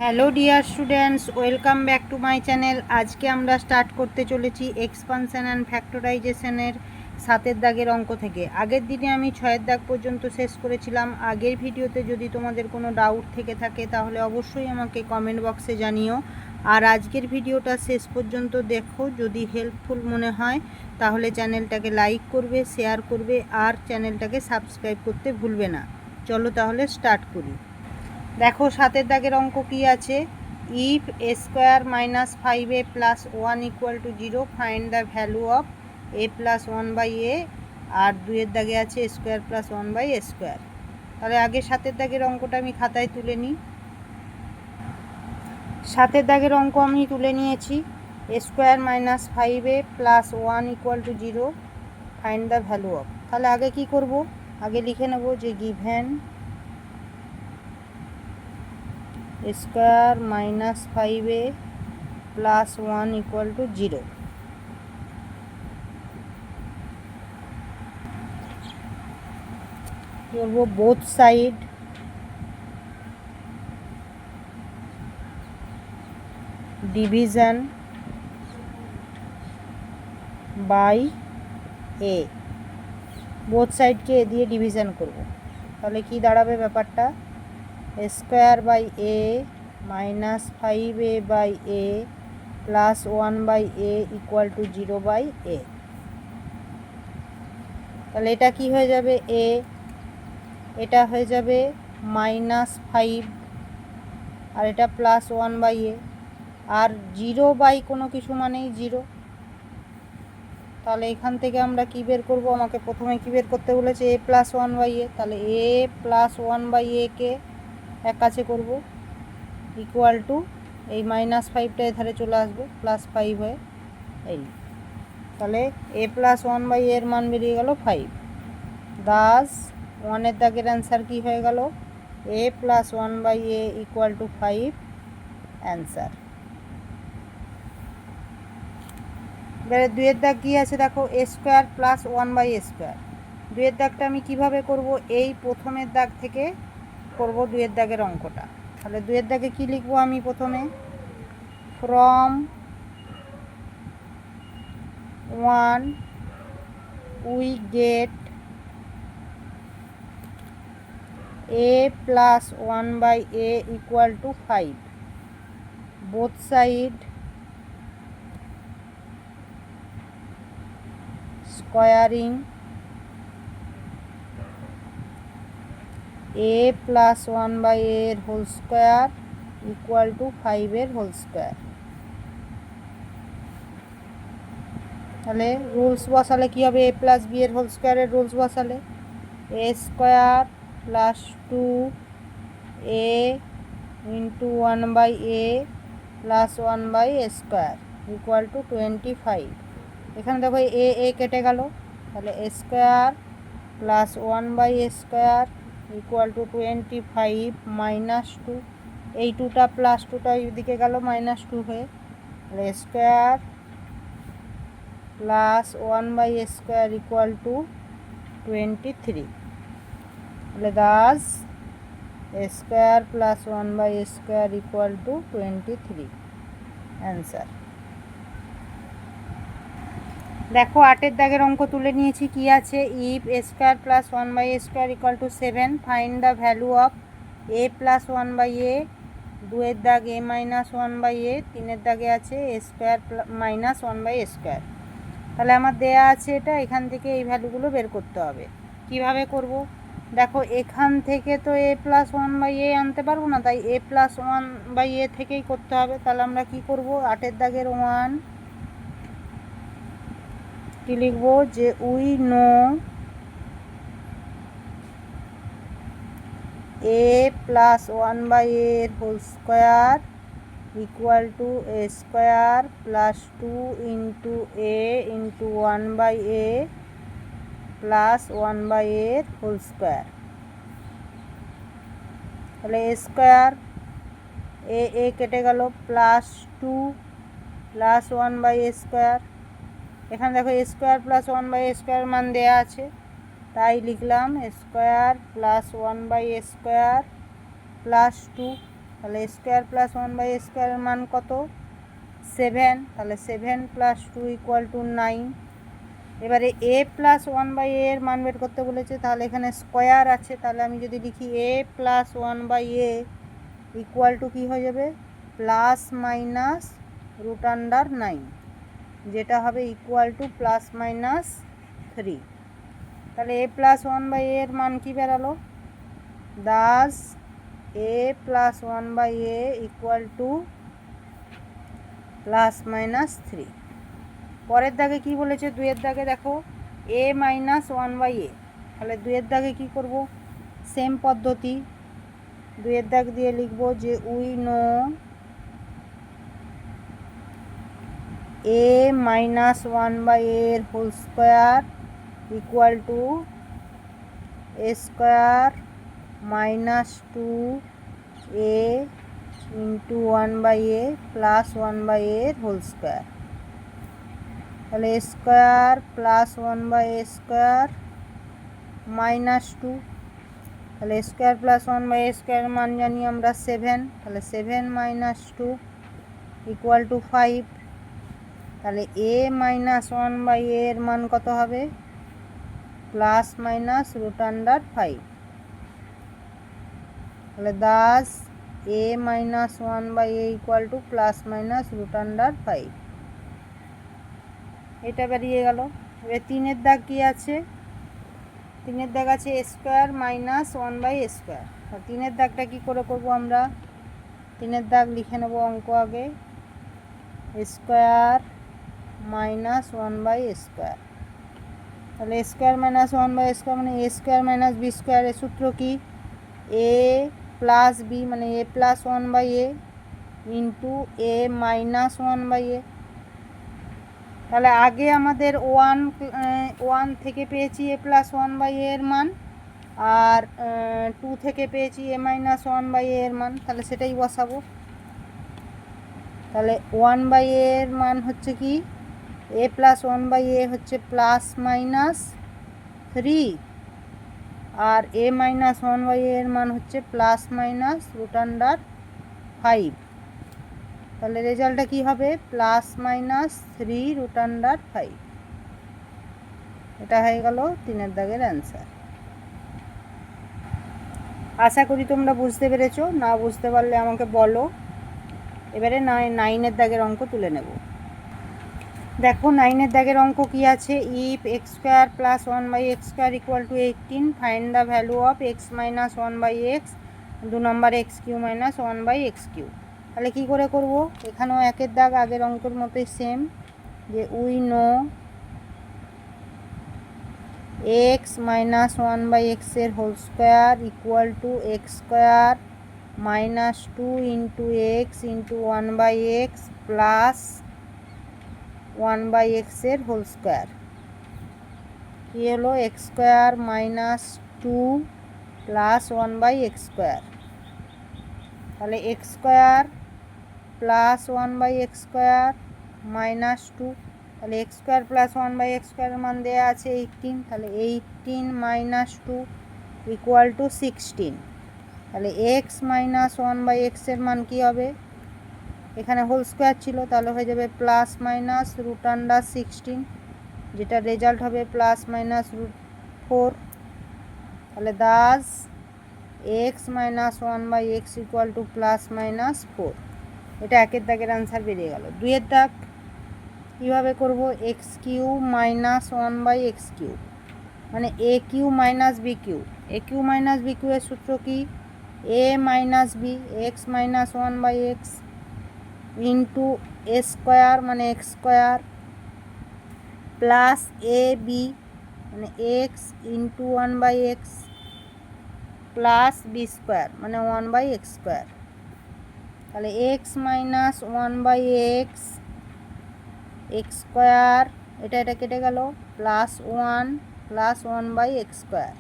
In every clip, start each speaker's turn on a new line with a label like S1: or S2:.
S1: Hello dear students, welcome back to my channel. আজকে আমরা start করতে চলেছি এক্সপানশন অ্যান্ড ফ্যাক্টরাইজেশনের 7 দাগের অঙ্ক থেকে। আগের দিনে আমি 6 দাগ পর্যন্ত শেষ করেছিলাম। আগের ভিডিওতে যদি তোমাদের কোনো ডাউট থেকে থাকে তাহলে অবশ্যই আমাকে কমেন্ট বক্সে জানিও। আর আজকের ভিডিওটা শেষ পর্যন্ত দেখো, যদি হেল্পফুল মনে হয় তাহলে চ্যানেলটাকে লাইক করবে, শেয়ার করবে আর চ্যানেলটাকে সাবস্ক্রাইব করতে ভুলবে না। চলো তাহলে স্টার্ট করি। দেখো 7 দাগের অঙ্ক কি আছে। If A square minus 5a plus 1 equal to 0, find the value of a plus 1/a। আর 2 দাগে আছে স্কোয়ার প্লাস 1/a স্কোয়ার। তাহলে আগে 7 দাগের অঙ্কটা আমি খাতায় তুলে নিই। 7 দাগের অঙ্ক আমি তুলে নিয়েছি। A square minus 5a plus 1 equal to 0, find the value of. তাহলে আগে কি করব, আগে লিখে নেব যে given square minus 5a plus 1 equal to 0। করব both side division by a. Both সাইডকে এ দিয়ে ডিভিশন করব। তাহলে কি দাঁড়াবে ব্যাপারটা, square by a minus 5a by a plus 1/a equal to 0/a। তাহলে এটা কি হয়ে যাবে, এ, এটা হয়ে যাবে -5 আর এটা প্লাস 1/a। আর 0 কোনো কিছু মানেই 0। তাহলে এখান থেকে আমরা কি বের করব, আমাকে প্রথমে কি বের করতে বলেছে, a প্লাস 1/a। তাহলে a প্লাস 1/a কে এক কাছে করব, ইকুয়াল টু এই -5টা এধারে চলে আসবে, +5 হয়ে এই। তাহলে a প্লাস 1/a এর মান বেরিয়ে গেল 5। দাস 1 দাগের অ্যান্সার কি হয়ে গেল, a plus 1/a equal two 5 answer. এবারে 2 দাগ কি আছে দেখো, a square plus 1/a square. 2 দাগটা আমি কিভাবে করব, এই প্রথমের দাগ থেকে করব 2 দাগের অঙ্কটা। তাহলে 2 দাগে কি লিখবো আমি, প্রথমে from 1 we get a plus 1/a equal to 5. Both side squaring a plus 1/a এর হোল স্কোয়ার ইকুয়াল টু 5 এর হোল স্কোয়ার। তাহলে রুলস বসালে কি হবে, a প্লাস b এর হোল স্কোয়ারের রুলস বসালে a square plus 2a into 1/a plus 1/a square equal two 25। এখানে দেখো এ কেটে গেল, তাহলে a square plus 1/a square equal two 25 minus 2। এই 2টা প্লাস 2টা এদিকে গেল -2 হয়ে, তাহলে square plus 1/a square equal two 23। তাহলে Das square plus 1/a square equal two 23 answer. দেখো 8 দাগের অঙ্ক তুলে নিয়েছি। কি আছে, if a square plus 1/a square equal two 7, find the value of a plus 1/a। 2 দাগ a মাইনাস 1/a, 3 দাগে আছে a square minus 1/a square. তাহলে আমার দেয়া আছে এটা, এখান থেকে এই ভ্যালুগুলো বের করতে হবে। কিভাবে করব, দেখো এখান থেকে তো a প্লাস 1/a আনতে পারবো না, তাই a প্লাস 1/a থেকেই করতে হবে। তাহলে আমরা কি করব, 8 দাগের 1 কি লিখবো, যে we know a plus 1/a এর whole square equal to a square plus 2 into a into 1/a plus 1/a এর হোল স্কোয়ার। তাহলে a স্কোয়ার এ কেটে গেল, প্লাস 2 প্লাস 1/a স্কোয়ার। এখানে দেখো a square plus 1/a square মান দেয়া আছে, তাই লিখলাম square plus 1/a square plus 2 তাহলে স্কোয়ার প্লাস 1/a স্কোয়ারের মান কত? 7। তাহলে 7 + 2 = 9। এবারে a + 1/a এর মান বের করতে বলেছে, তাহলে এখানে স্কোয়ার আছে, তাহলে আমি যদি লিখি a + 1/a = কী হয়ে যাবে? ±√9, যেটা হবে =±3। তাহলে a + 1/a এর মান কি বেরালো? Das a + 1/a = ±3। পরের দাগে কি বলেছে? 2-এর দাগে দেখো a - 1/a। তাহলে 2-এর দাগে কি করব? সেম পদ্ধতি, 2-এর দাগ দিয়ে লিখব যে উই নো a - 1/a এর whole square = a square - 2a × 1/a + 1/a এর হোল স্কোয়ার। তাহলে a স্কোয়ার + 1/a স্কোয়ার -2। তাহলে a স্কোয়ার + 1/a স্কোয়ারের মান জানি আমরা 7। তাহলে 7 - 2 = 5। তাহলে a - 1/a এর মান কত হবে? ±√5। তাহলে দাস a - 1/a = ±√5। এটা বেরিয়ে গেল। এবার 3-এর দাগ কি আছে? 3-এর দাগ আছে a স্কোয়ার - 1/a স্কোয়ার। 3-এর দাগটা কী করে করব আমরা? 3-এর দাগ লিখে নেব অঙ্ক আগে, a স্কোয়ার - 1/a স্কোয়ার। তাহলে a স্কোয়ার - 1/a স্কোয়ার মানে a স্কোয়ার - b স্কোয়ার। এর সূত্র কি? a + b মানে a + 1/a × a - 1/a। তাহলে আগে আমাদের 1 থেকে পেয়েছি a + 1/a এর মান, আর 2 থেকে পেয়েছি a - 1/a এর মান, তাহলে সেটাই বসাবো। তাহলে 1/a এর মান হচ্ছে কি? a + 1/a হচ্ছে +-3, আর a - 1/a এর মান হচ্ছে ±√5। তাহলে রেজাল্টটা কি হবে? +-3√5। এটা হয়ে গেল 3-এর দাগের অ্যান্সার। আশা করি তোমরা বুঝতে পেরেছো। না বুঝতে পারলে আমাকে বলো। এবারে 9-এর দাগের অঙ্ক তুলে নেব। দেখো 9-এর দাগের অঙ্ক কি আছে? If x² + 1/x² = 18, find the value of x - 1/x, 2 number x³ - 1/x³। তাহলে কি করে করব? এখানেও 1-এর দাগ আগের অঙ্কের মতোই সেম, যে উই নো x - 1/x এর whole square = x² - 2 × x × 1/x plus 1/x এর হোল স্কোয়ার। কি হলো? x² - 2 plus 1/x²। তাহলে x² প্লাস 1/x² - 2। তাহলে x² প্লাস 1/x² এর মান দেওয়া আছে 18। তাহলে 18 - 2 = 16। তাহলে x - 1/x এর মান কি হবে? এখানে হোল স্কোয়ার ছিল, তাহলে হয়ে যাবে +-√16, যেটা রেজাল্ট হবে +-√4। তাহলে দাস x - 1/x = +-4। এটা 1-এর দাগের আনসার বেরিয়ে গেল। 2-এর দাগ কীভাবে করব? x³ - 1/x³ মানে a³ - b³। a³ - b³ এর সূত্র কি? a - b x - 1/x × a square মানে x² প্লাস ab মানে x × 1/x প্লাস b² মানে 1/x²। তাহলে x - 1/x x², এটা কেটে গেল, +1 প্লাস 1/x²।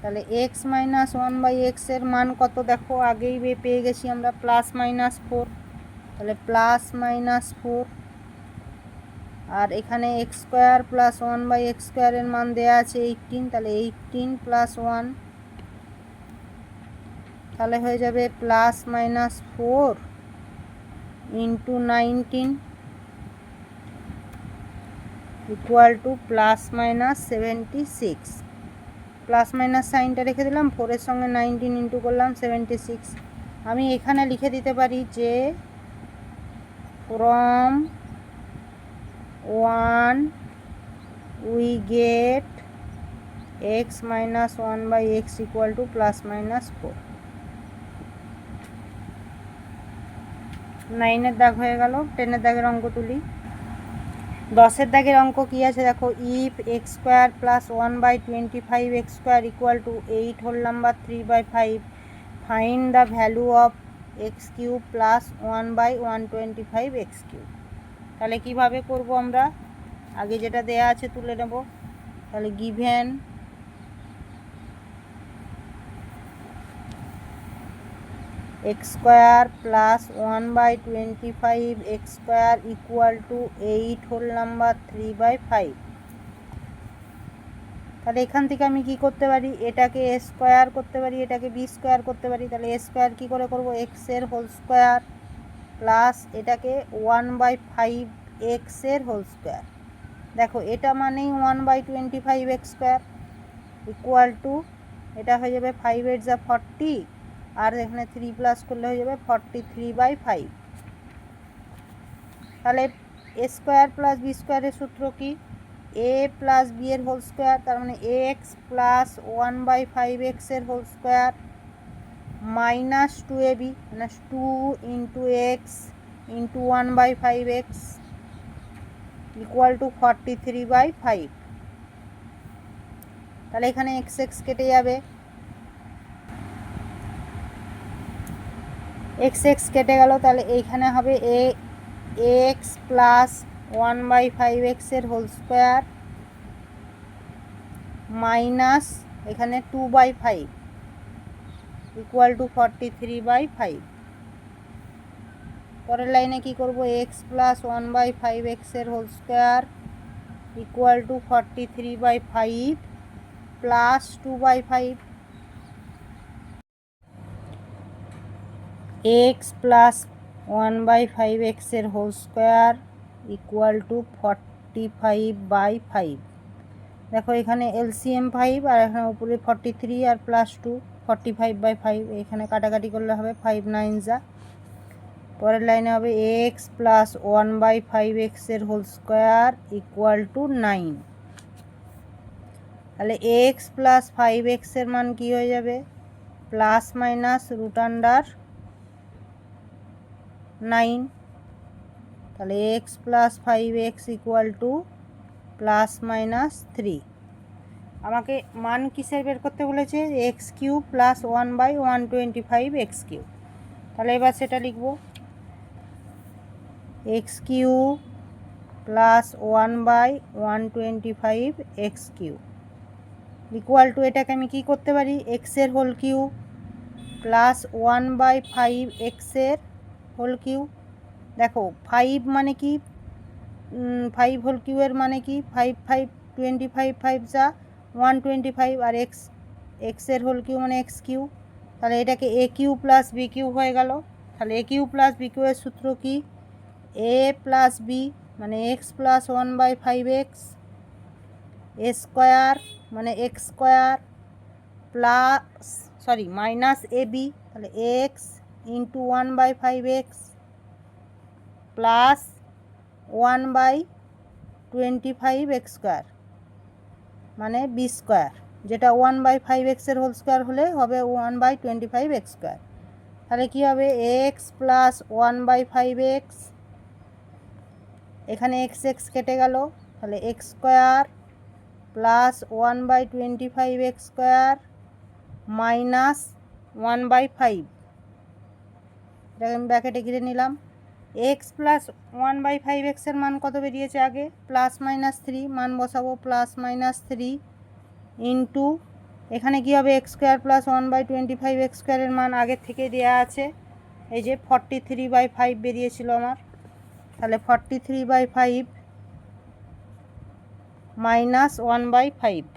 S1: তাহলে x - 1/x এর মান কত? দেখো আগেই পেয়ে গেছি আমরা, +-4। তাহলে +-4, আর এখানে x² প্লাস 1/x² এর মান দেওয়া আছে 18। তাহলে 18 + 1, তাহলে হয়ে যাবে +-4 into 19 equal to +-76। Plus minus সাইনটা রেখে দিলাম, 4-এর সঙ্গে 19 ইন্টু করলাম 76। আমি এখানে লিখে দিতে পারি যে from 1 we get x - 1/x equal to +-4। 9-এর দাগ হয়ে গেল। 10-এর দাগের অঙ্ক তুলি। 10-এর দাগের অঙ্ক কী আছে দেখো, if x² + 1/25x² equal to 8 whole number 3/5 find the value of x³ + 1/125x³। তাহলে কিভাবে করব আমরা, আগে যেটা দেয়া আছে তুলে নেব। তাহলে given x² + 1/25x² equal to 8 whole number 3/5। তাহলে এখান থেকে আমি কি করতে পারি, এটাকে a স্কোয়ার করতে পারি, এটাকে b স্কোয়ার করতে পারি। তাহলে a স্কোয়ার কী করে করব, x-এর হোল স্কোয়ার প্লাস এটাকে 1/5x-এর হোল স্কোয়ার। দেখো এটা মানেই 1/25x² ইকুয়াল টু, এটা হয়ে যাবে 5 8 = 40, আর এখানে 3 প্লাস করলে হয়ে যাবে 43/5। তাহলে a স্কোয়ার প্লাস b স্কোয়ারের সূত্র কি, a প্লাস b এর হোল স্কোয়ার, তার মানে x প্লাস 1/5x-এর হোল স্কোয়ার মাইনাস 2ab, মানে 2 into x into 1/5x equal to 43/5। তাহলে এখানে x কেটে যাবে, x কেটে গেল। তাহলে এইখানে হবে x প্লাস 1/5x-এর হোল স্কোয়ার মাইনাস এখানে 2/5 ইকুয়াল টু 43/5। পরের লাইনে কি করব, x প্লাস 1/5x-এর whole square equal to 43/5 plus 2/5। x plus 1/5x-এর হোল স্কোয়ার ইকুয়াল টু 45/5। দেখো এখানে এলসিএম 5, আর এখানে উপরে 43 আর প্লাস 2 45/5, এখানে কাটাকাটি করলে হবে 5 9 যা। পরের লাইনে হবে x প্লাস 1/5x-এর হোল স্কোয়ার ইকুয়াল টু 9। তাহলে x প্লাস 5x-এর মান কি হয়ে যাবে, প্লাস মাইনাস √9। তাহলে x plus 5x equal to +-3। আমাকে মান কিসের বের করতে বলেছে, x³ প্লাস 1/125x³। তাহলে এবার সেটা লিখব, x³ plus 1/125x³ equal to, এটাকে আমি কি করতে পারি, x-এর হোল কিউ প্লাস 1/5x-এর হোল কিউ। দেখো 5 মানে কি, 5 হোল কিউয়ের মানে কি, 5 5 25 5 যা 125, আর x-এর হোল কিউ মানে x³। তাহলে এটাকে a³ প্লাস b³ হয়ে গেল। তাহলে a³ প্লাস b³ এর সূত্র কি, a প্লাস b মানে x plus 1/5x, a square মানে x square plus minus ab, তাহলে x into 1/5x plus 1/25x² মানে b স্কোয়ার, যেটা 1/5x-এর হোল স্কোয়ার হলে হবে 1/25x²। তাহলে কী হবে, x প্লাস 1/5x, এখানে x কেটে গেল, তাহলে x square plus 1/25x² minus 1/5, এটাকে আমি ব্র্যাকেটে ঘিরে নিলাম। x প্লাস 1/5x-এর মান কত বেরিয়েছে আগে, +-3, মান বসাবো +-3 ইন্টু, এখানে কী হবে, x² প্লাস 1/25x² এর মান আগের থেকে দেওয়া আছে, এই যে 43/5 বেরিয়েছিল আমার। তাহলে 43/5 মাইনাস 1/5,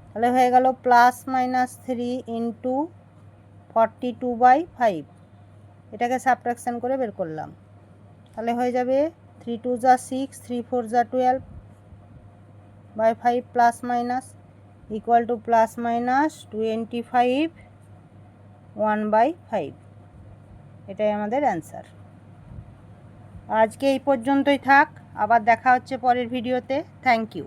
S1: তাহলে হয়ে গেল +-3 ইন্টু 42/5, এটাকে সাবট্রাকশান করে বের করলাম, তাহলে হয়ে যাবে 3 2 যা 6, 3 4 যা 12/5 plus minus equal to plus minus 25 1/5। এটাই আমাদের অ্যান্সার। আজকে এই পর্যন্তই থাক, আবার দেখা হচ্ছে পরের ভিডিওতে। Thank you.